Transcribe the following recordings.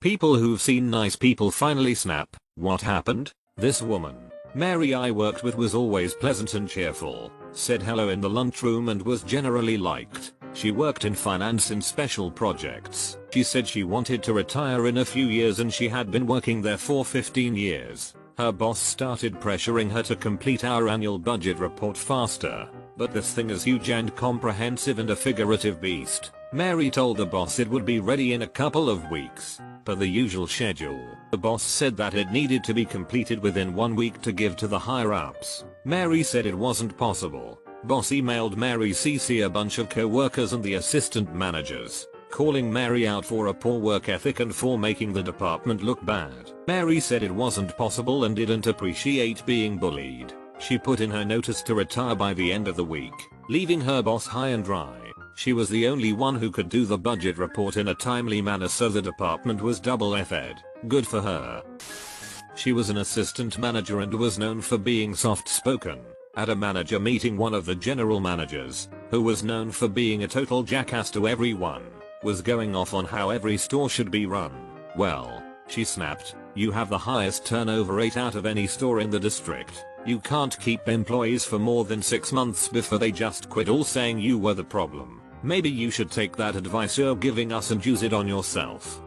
People who've seen nice people finally snap. What happened? This woman, Mary, I worked with was always pleasant and cheerful, said hello in the lunchroom and was generally liked. She worked in finance in special projects. She said she wanted to retire in a few years and she had been working there for 15 years. Her boss started pressuring her to complete our annual budget report faster. But this thing is huge and comprehensive and a figurative beast. Mary told the boss it would be ready in a couple of weeks, per the usual schedule. The boss said that it needed to be completed within 1 week to give to the higher ups. Mary said it wasn't possible. Boss emailed Mary CC a bunch of co-workers and the assistant managers, calling Mary out for a poor work ethic and for making the department look bad. Mary said it wasn't possible and didn't appreciate being bullied. She put in her notice to retire by the end of the week, leaving her boss high and dry. She was the only one who could do the budget report in a timely manner, so the department was double F'd. Good for her. She was an assistant manager and was known for being soft-spoken. At a manager meeting, one of the general managers, who was known for being a total jackass to everyone, was going off on how every store should be run. Well, she snapped, "You have the highest turnover rate out of any store in the district. You can't keep employees for more than 6 months before they just quit, all saying you were the problem. Maybe you should take that advice you're giving us and use it on yourself."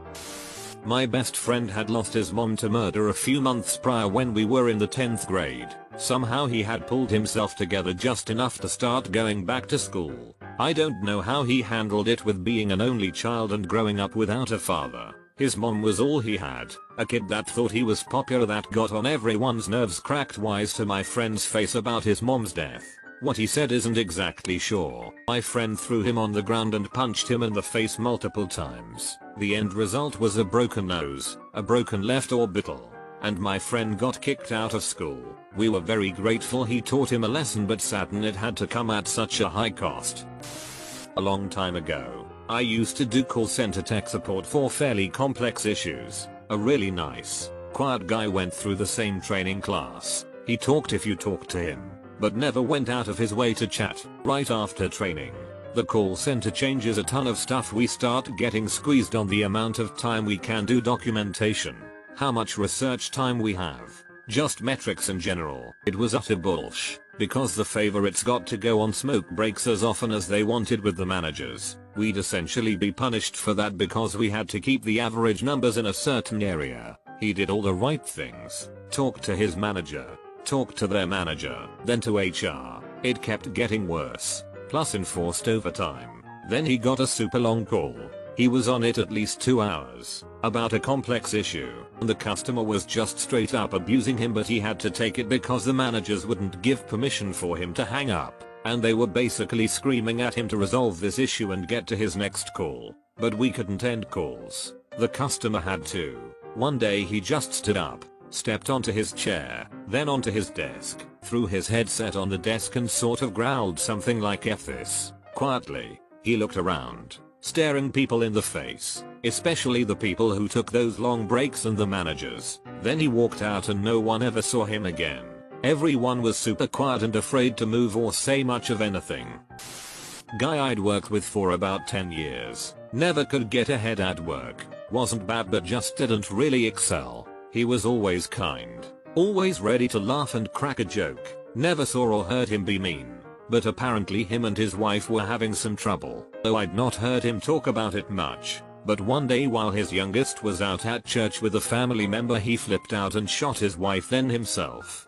My best friend had lost his mom to murder a few months prior when we were in the 10th grade. Somehow he had pulled himself together just enough to start going back to school. I don't know how he handled it with being an only child and growing up without a father. His mom was all he had, a kid that thought he was popular that got on everyone's nerves. Cracked wise to my friend's face about his mom's death. What he said isn't exactly sure. My friend threw him on the ground and punched him in the face multiple times. The end result was a broken nose, a broken left orbital, and my friend got kicked out of school. We were very grateful he taught him a lesson, but saddened it had to come at such a high cost. A long time ago, I used to do call center tech support for fairly complex issues. A really nice, quiet guy went through the same training class. He talked if you talked to him, but never went out of his way to chat. Right after training, the call center changes a ton of stuff. We start getting squeezed on the amount of time we can do documentation, how much research time we have, just metrics in general. It was utter bullsh, because the favorites got to go on smoke breaks as often as they wanted with the managers. We'd essentially be punished for that because we had to keep the average numbers in a certain area. He did all the right things, talked to his manager, talked to their manager, then to HR. It kept getting worse, plus enforced overtime. Then he got a super long call. He was on it at least 2 hours, about a complex issue, and the customer was just straight up abusing him, but he had to take it because the managers wouldn't give permission for him to hang up, and they were basically screaming at him to resolve this issue and get to his next call. But we couldn't end calls. The customer had to. One day he just stood up, stepped onto his chair, then onto his desk, threw his headset on the desk and sort of growled something like "F this," quietly. He looked around, staring people in the face, especially the people who took those long breaks and the managers. Then he walked out and no one ever saw him again. Everyone was super quiet and afraid to move or say much of anything. Guy I'd worked with for about 10 years. Never could get ahead at work. Wasn't bad but just didn't really excel. He was always kind, always ready to laugh and crack a joke. Never saw or heard him be mean. But apparently him and his wife were having some trouble, though I'd not heard him talk about it much. But one day while his youngest was out at church with a family member, he flipped out and shot his wife then himself.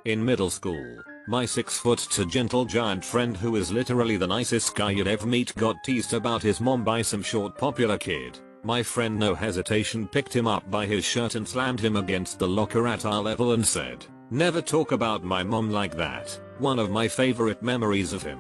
In middle school, my 6'2" gentle giant friend, who is literally the nicest guy you'd ever meet, got teased about his mom by some short popular kid. My friend no hesitation picked him up by his shirt and slammed him against the locker at our level and said, "Never talk about my mom like that." One of my favorite memories of him.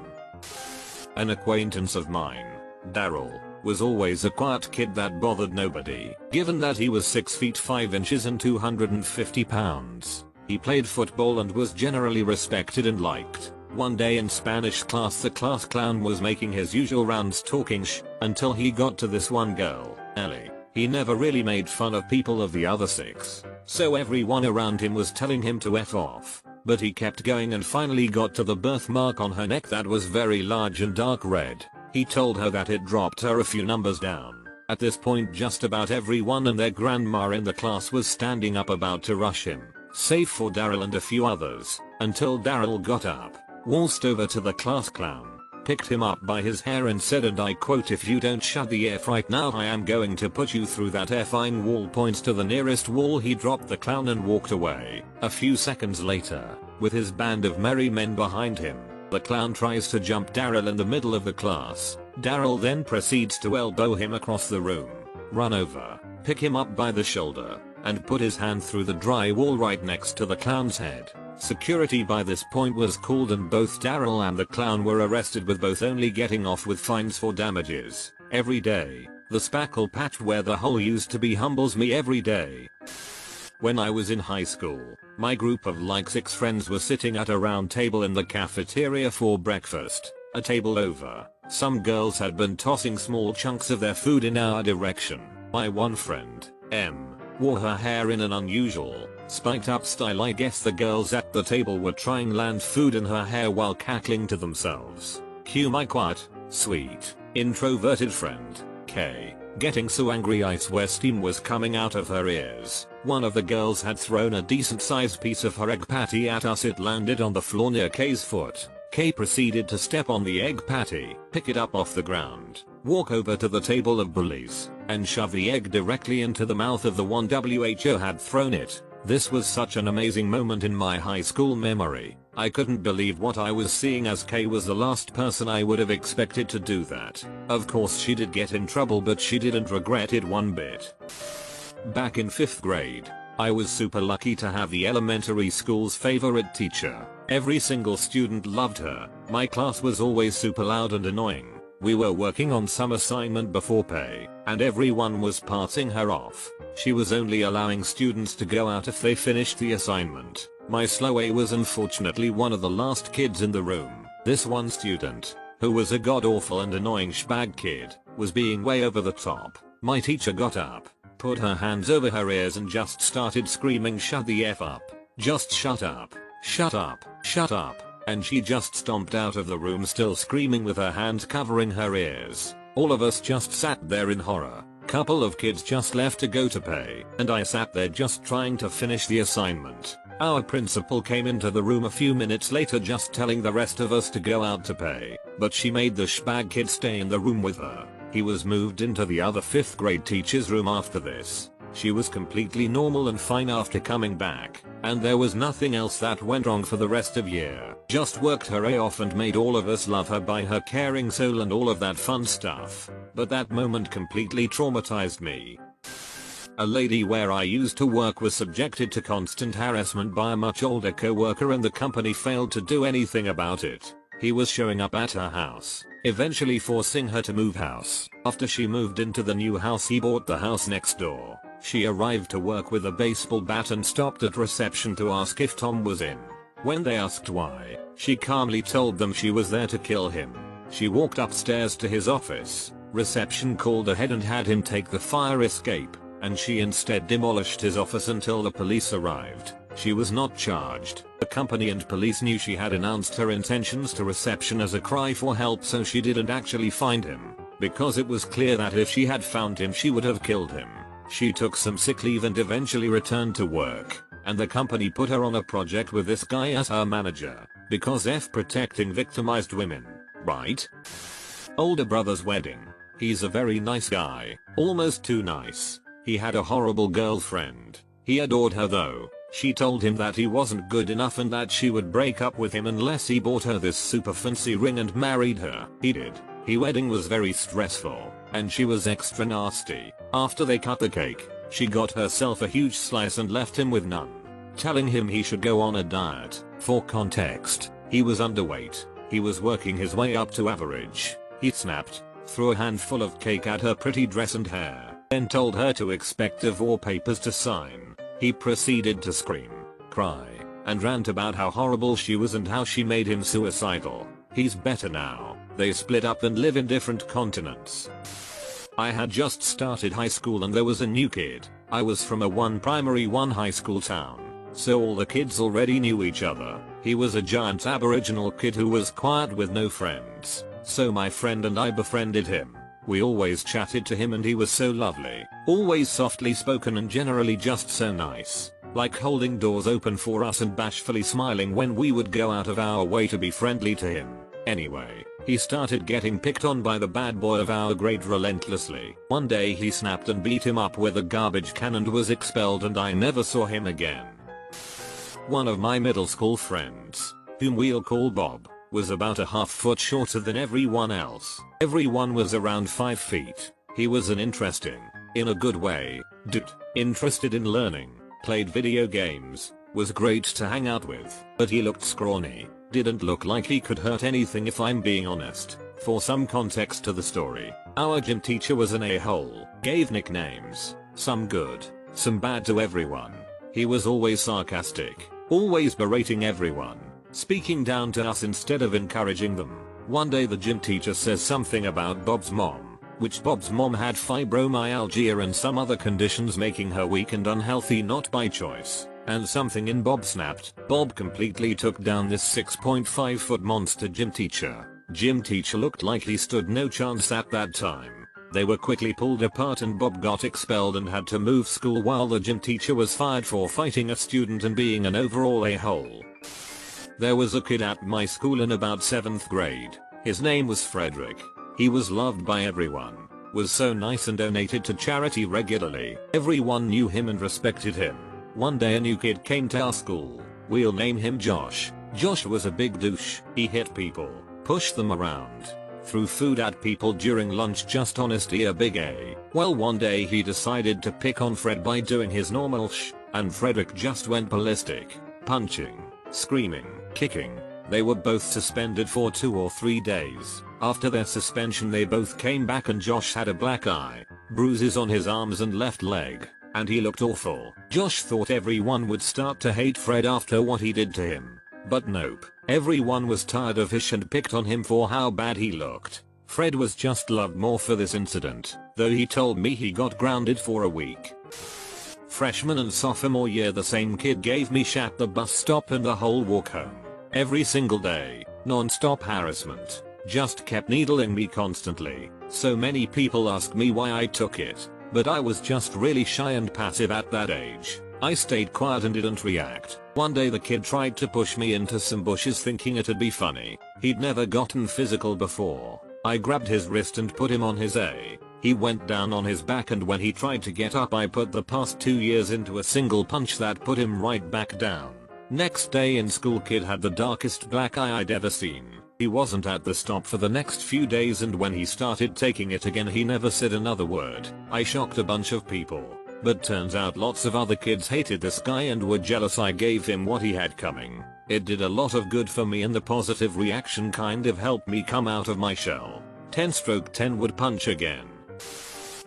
An acquaintance of mine, Daryl, was always a quiet kid that bothered nobody, given that he was 6 feet 5 inches and 250 pounds. He played football and was generally respected and liked. One day in Spanish class, the class clown was making his usual rounds talking until he got to this one girl, Ellie. He never really made fun of people of the other 6, so everyone around him was telling him to F off. But he kept going and finally got to the birthmark on her neck that was very large and dark red. He told her that it dropped her a few numbers down. At this point just about everyone and their grandma in the class was standing up about to rush him, save for Daryl and a few others, until Daryl got up, waltzed over to the class clown, picked him up by his hair and said, and I quote, "If you don't shut the F right now I am going to put you through that effing wall." Points to the nearest wall. He dropped the clown and walked away. A few seconds later, with his band of merry men behind him, the clown tries to jump Daryl in the middle of the class. Daryl then proceeds to elbow him across the room, run over, pick him up by the shoulder, and put his hand through the drywall right next to the clown's head. Security by this point was called and both Daryl and the clown were arrested, with both only getting off with fines for damages. Every day, the spackle patch where the hole used to be humbles me every day. When I was in high school, my group of like 6 friends were sitting at a round table in the cafeteria for breakfast. A table over, some girls had been tossing small chunks of their food in our direction. My one friend, M, wore her hair in an unusual, spiked up style. I guess the girls at the table were trying land food in her hair while cackling to themselves. Cue my quiet, sweet, introverted friend, K, getting so angry I swear steam was coming out of her ears. One of the girls had thrown a decent sized piece of her egg patty at us. It landed on the floor near K's foot. K proceeded to step on the egg patty, pick it up off the ground, walk over to the table of bullies, and shove the egg directly into the mouth of the one who had thrown it. This was such an amazing moment in my high school memory. I couldn't believe what I was seeing, as K was the last person I would have expected to do that. Of course she did get in trouble, but she didn't regret it one bit. Back in 5th grade, I was super lucky to have the elementary school's favorite teacher. Every single student loved her. My class was always super loud and annoying. We were working on some assignment before pay, and everyone was passing her off. She was only allowing students to go out if they finished the assignment. My slow A was unfortunately one of the last kids in the room. This one student, who was a god-awful and annoying shbag kid, was being way over the top. My teacher got up, put her hands over her ears and just started screaming, "Shut the F up. Just shut up. Shut up. Shut up." And she just stomped out of the room still screaming with her hands covering her ears. All of us just sat there in horror. Couple of kids just left to go to pay, and I sat there just trying to finish the assignment. Our principal came into the room a few minutes later just telling the rest of us to go out to pay, but she made the shbag kid stay in the room with her. He was moved into the other 5th grade teacher's room after this. She was completely normal and fine after coming back, and there was nothing else that went wrong for the rest of year. Just worked her A off and made all of us love her by her caring soul and all of that fun stuff. But that moment completely traumatized me. A lady where I used to work was subjected to constant harassment by a much older co-worker, and the company failed to do anything about it. He was showing up at her house, eventually forcing her to move house. After she moved into the new house, he bought the house next door. She arrived to work with a baseball bat and stopped at reception to ask if Tom was in. When they asked why, she calmly told them she was there to kill him. She walked upstairs to his office. Reception called ahead and had him take the fire escape, and she instead demolished his office until the police arrived. She was not charged. The company and police knew she had announced her intentions to reception as a cry for help, so she didn't actually find him, because it was clear that if she had found him she would have killed him. She took some sick leave and eventually returned to work, and the company put her on a project with this guy as her manager, because F protecting victimized women, right? Older brother's wedding. He's a very nice guy, almost too nice. He had a horrible girlfriend. He adored her though. She told him that he wasn't good enough and that she would break up with him unless he bought her this super fancy ring and married her. He did. His wedding was very stressful, and she was extra nasty. After they cut the cake, she got herself a huge slice and left him with none, telling him he should go on a diet. For context, he was underweight. He was working his way up to average. He snapped, threw a handful of cake at her pretty dress and hair, then told her to expect divorce papers to sign. He proceeded to scream, cry, and rant about how horrible she was and how she made him suicidal. He's better now. They split up and live in different continents. I had just started high school and there was a new kid. I was from a one primary one high school town, so all the kids already knew each other. He was a giant aboriginal kid who was quiet with no friends, so my friend and I befriended him. We always chatted to him and he was so lovely. Always softly spoken and generally just so nice. Like holding doors open for us and bashfully smiling when we would go out of our way to be friendly to him. Anyway, he started getting picked on by the bad boy of our grade relentlessly. One day he snapped and beat him up with a garbage can and was expelled, and I never saw him again. One of my middle school friends, whom we'll call Bob, was about a half foot shorter than everyone else. Everyone was around 5 feet. He was an interesting, in a good way, dude, interested in learning, played video games, was great to hang out with, but he looked scrawny. Didn't look like he could hurt anything if I'm being honest. For some context to the story, our gym teacher was an a-hole, gave nicknames, some good, some bad to everyone. He was always sarcastic, always berating everyone, speaking down to us instead of encouraging them. One day the gym teacher says something about Bob's mom, which Bob's mom had fibromyalgia and some other conditions making her weak and unhealthy not by choice. And something in Bob snapped. Bob completely took down this 6.5 foot monster gym teacher. Gym teacher looked like he stood no chance at that time. They were quickly pulled apart and Bob got expelled and had to move school while the gym teacher was fired for fighting a student and being an overall a-hole. There was a kid at my school in about 7th grade. His name was Frederick. He was loved by everyone, was so nice and donated to charity regularly. Everyone knew him and respected him. One day a new kid came to our school. We'll name him Josh. Josh was a big douche. He hit people, pushed them around, threw food at people during lunch. Just honesty a big A. Well, one day he decided to pick on Fred by doing his normal and Frederick just went ballistic, punching, screaming, kicking. They were both suspended for 2 or 3 days. After their suspension they both came back and Josh had a black eye, bruises on his arms and left leg, and he looked awful. Josh thought everyone would start to hate Fred after what he did to him. But nope. Everyone was tired of him and picked on him for how bad he looked. Fred was just loved more for this incident, though he told me he got grounded for a week. Freshman and sophomore year the same kid gave me shit at the bus stop and the whole walk home. Every single day, non-stop harassment. Just kept needling me constantly. So many people asked me why I took it, but I was just really shy and passive at that age. I stayed quiet and didn't react. One day the kid tried to push me into some bushes thinking it'd be funny. He'd never gotten physical before. I grabbed his wrist and put him on his A. He went down on his back and when he tried to get up I put the past 2 years into a single punch that put him right back down. Next day in school kid had the darkest black eye I'd ever seen. He wasn't at the stop for the next few days and when he started taking it again he never said another word. I shocked a bunch of people. But turns out lots of other kids hated this guy and were jealous I gave him what he had coming. It did a lot of good for me and the positive reaction kind of helped me come out of my shell. 10/10 would punch again.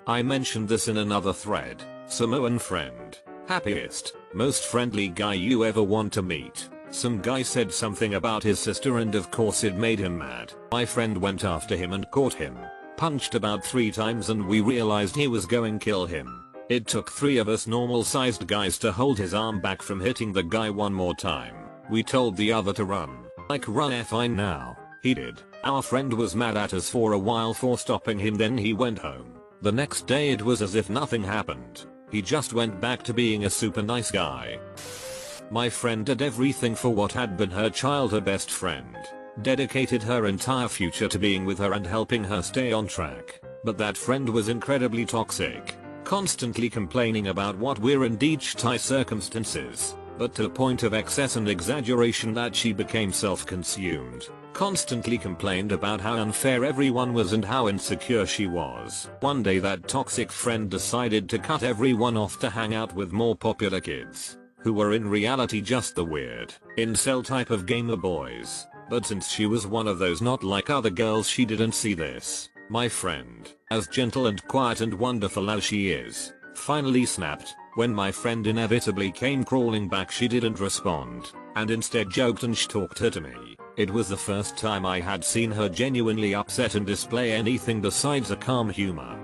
I mentioned this in another thread. Samoan friend. Happiest, most friendly guy you ever want to meet. Some guy said something about his sister and of course it made him mad. My friend went after him and caught him. Punched about 3 times and we realized he was going to kill him. It took 3 of us normal sized guys to hold his arm back from hitting the guy one more time. We told the other to run. Like run fine now. He did. Our friend was mad at us for a while for stopping him, then he went home. The next day it was as if nothing happened. He just went back to being a super nice guy. My friend did everything for what had been her childhood best friend. Dedicated her entire future to being with her and helping her stay on track. But that friend was incredibly toxic. Constantly complaining about what were indeed shitty circumstances, but to the point of excess and exaggeration that she became self-consumed. Constantly complained about how unfair everyone was and how insecure she was. One day that toxic friend decided to cut everyone off to hang out with more popular kids, who were in reality just the weird, incel type of gamer boys. But since she was one of those not like other girls she didn't see this. My friend, as gentle and quiet and wonderful as she is, finally snapped. When my friend inevitably came crawling back she didn't respond, and instead joked and talked her to me. It was the first time I had seen her genuinely upset and display anything besides a calm humor.